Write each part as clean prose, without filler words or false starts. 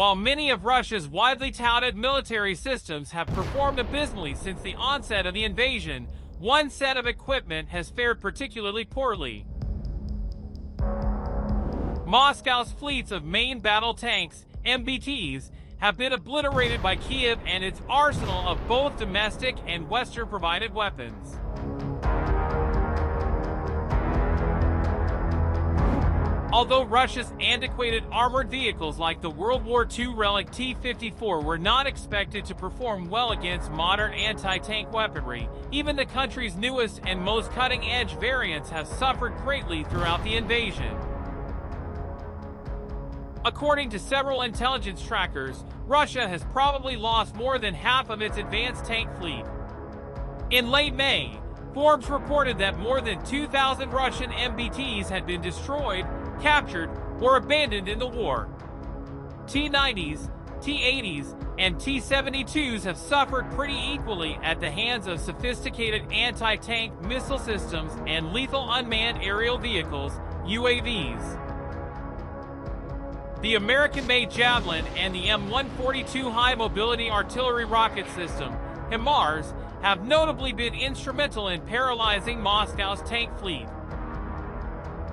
While many of Russia's widely touted military systems have performed abysmally since the onset of the invasion, one set of equipment has fared particularly poorly. Moscow's fleets of main battle tanks, MBTs, have been obliterated by Kyiv and its arsenal of both domestic and Western-provided weapons. Although Russia's antiquated armored vehicles like the World War II relic T-54 were not expected to perform well against modern anti-tank weaponry, even the country's newest and most cutting-edge variants have suffered greatly throughout the invasion. According to several intelligence trackers, Russia has probably lost more than half of its advanced tank fleet. In late May, Forbes reported that more than 2,000 Russian MBTs had been destroyed, captured, or abandoned in the war. T-90s, T-80s, and T-72s have suffered pretty equally at the hands of sophisticated anti-tank missile systems and lethal unmanned aerial vehicles, UAVs. The American-made Javelin and the M142 high-mobility artillery rocket system, HIMARS, have notably been instrumental in paralyzing Moscow's tank fleet.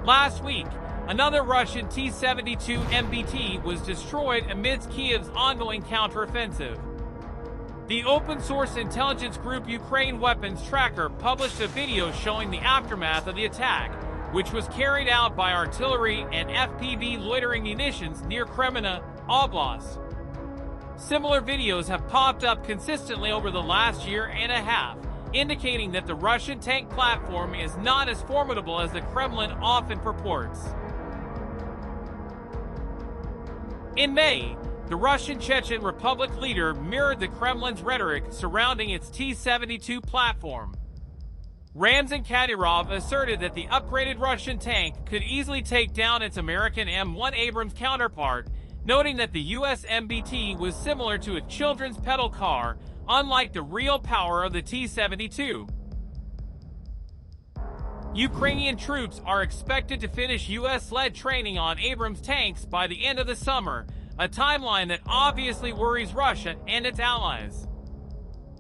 Last week, another Russian T-72 MBT was destroyed amidst Kyiv's ongoing counteroffensive. The open-source intelligence group Ukraine Weapons Tracker published a video showing the aftermath of the attack, which was carried out by artillery and FPV loitering munitions near Kreminna Oblast. Similar videos have popped up consistently over the last year and a half, indicating that the Russian tank platform is not as formidable as the Kremlin often purports. In May, the Russian Chechen Republic leader mirrored the Kremlin's rhetoric surrounding its T-72 platform. Ramzan Kadyrov asserted that the upgraded Russian tank could easily take down its American M1 Abrams counterpart, noting that the U.S. MBT was similar to a children's pedal car, unlike the real power of the T-72. Ukrainian troops are expected to finish U.S.-led training on Abrams tanks by the end of the summer, a timeline that obviously worries Russia and its allies.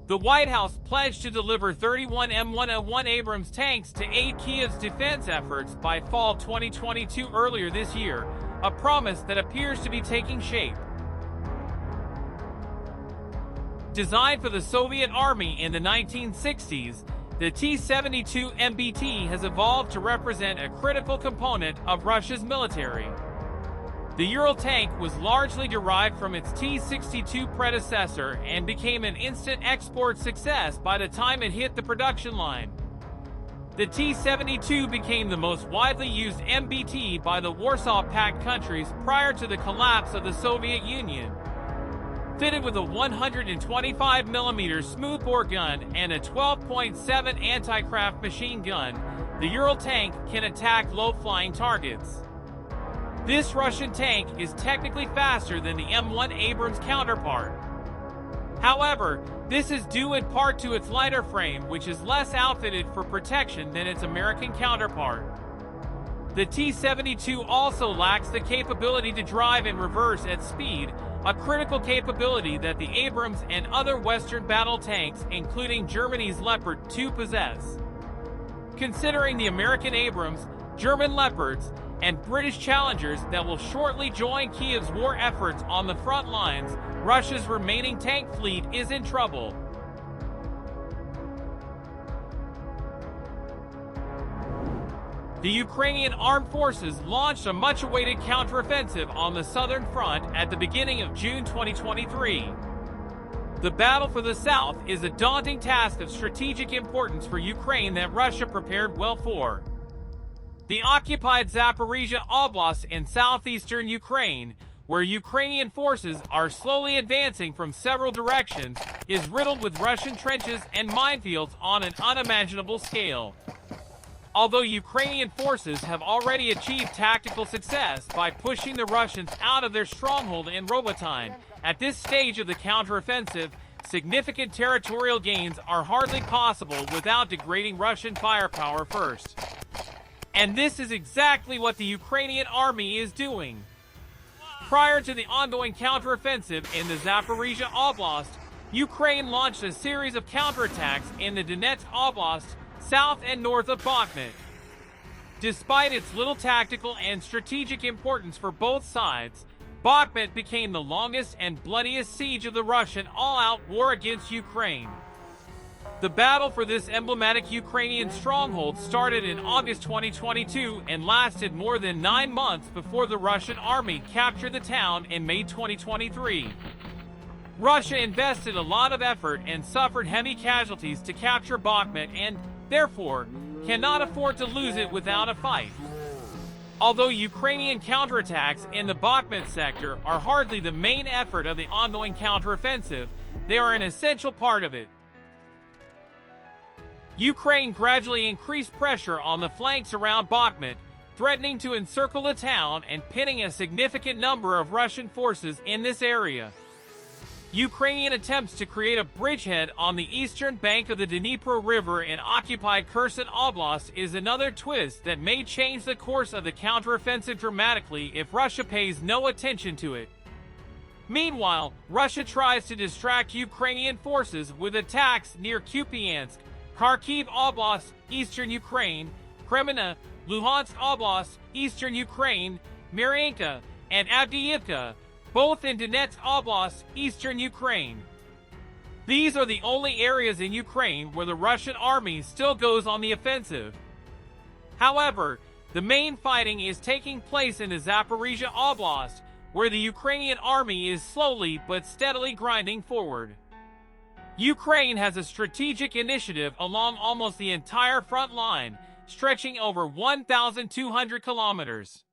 The White House pledged to deliver 31 M101 Abrams tanks to aid Kyiv's defense efforts by fall 2022 earlier this year, a promise that appears to be taking shape. Designed for the Soviet Army in the 1960s, the T-72 MBT has evolved to represent a critical component of Russia's military. The Ural tank was largely derived from its T-62 predecessor and became an instant export success by the time it hit the production line. The T-72 became the most widely used MBT by the Warsaw Pact countries prior to the collapse of the Soviet Union. Fitted with a 125mm smoothbore gun and a 12.7 anti-craft machine gun, the Ural tank can attack low-flying targets. This Russian tank is technically faster than the M1 Abrams counterpart. However, this is due in part to its lighter frame, which is less outfitted for protection than its American counterpart. The T-72 also lacks the capability to drive in reverse at speed, a critical capability that the Abrams and other Western battle tanks, including Germany's Leopard 2, possess. Considering the American Abrams, German Leopards, and British Challengers that will shortly join Kyiv's war efforts on the front lines, Russia's remaining tank fleet is in trouble. The Ukrainian armed forces launched a much-awaited counteroffensive on the southern front at the beginning of June 2023. The battle for the south is a daunting task of strategic importance for Ukraine that Russia prepared well for. The occupied Zaporizhia Oblast in southeastern Ukraine, where Ukrainian forces are slowly advancing from several directions, is riddled with Russian trenches and minefields on an unimaginable scale. Although Ukrainian forces have already achieved tactical success by pushing the Russians out of their stronghold in Robotyne, at this stage of the counteroffensive, significant territorial gains are hardly possible without degrading Russian firepower first. And this is exactly what the Ukrainian army is doing. Prior to the ongoing counteroffensive in the Zaporizhia Oblast, Ukraine launched a series of counterattacks in the Donetsk Oblast, south and north of Bakhmut. Despite its little tactical and strategic importance for both sides, Bakhmut became the longest and bloodiest siege of the Russian all-out war against Ukraine. The battle for this emblematic Ukrainian stronghold started in August 2022 and lasted more than 9 months before the Russian army captured the town in May 2023. Russia invested a lot of effort and suffered heavy casualties to capture Bakhmut and, therefore, cannot afford to lose it without a fight. Although Ukrainian counterattacks in the Bakhmut sector are hardly the main effort of the ongoing counteroffensive, they are an essential part of it. Ukraine gradually increased pressure on the flanks around Bakhmut, threatening to encircle the town and pinning a significant number of Russian forces in this area. Ukrainian attempts to create a bridgehead on the eastern bank of the Dnipro River in occupied Kherson Oblast is another twist that may change the course of the counteroffensive dramatically if Russia pays no attention to it. Meanwhile, Russia tries to distract Ukrainian forces with attacks near Kupiansk, Kharkiv Oblast, eastern Ukraine, Kreminna, Luhansk Oblast, eastern Ukraine, Mariinka, and Avdiivka, both in Donetsk Oblast, eastern Ukraine. These are the only areas in Ukraine where the Russian army still goes on the offensive. However, the main fighting is taking place in the Zaporizhia Oblast, where the Ukrainian army is slowly but steadily grinding forward. Ukraine has a strategic initiative along almost the entire front line, stretching over 1,200 kilometers.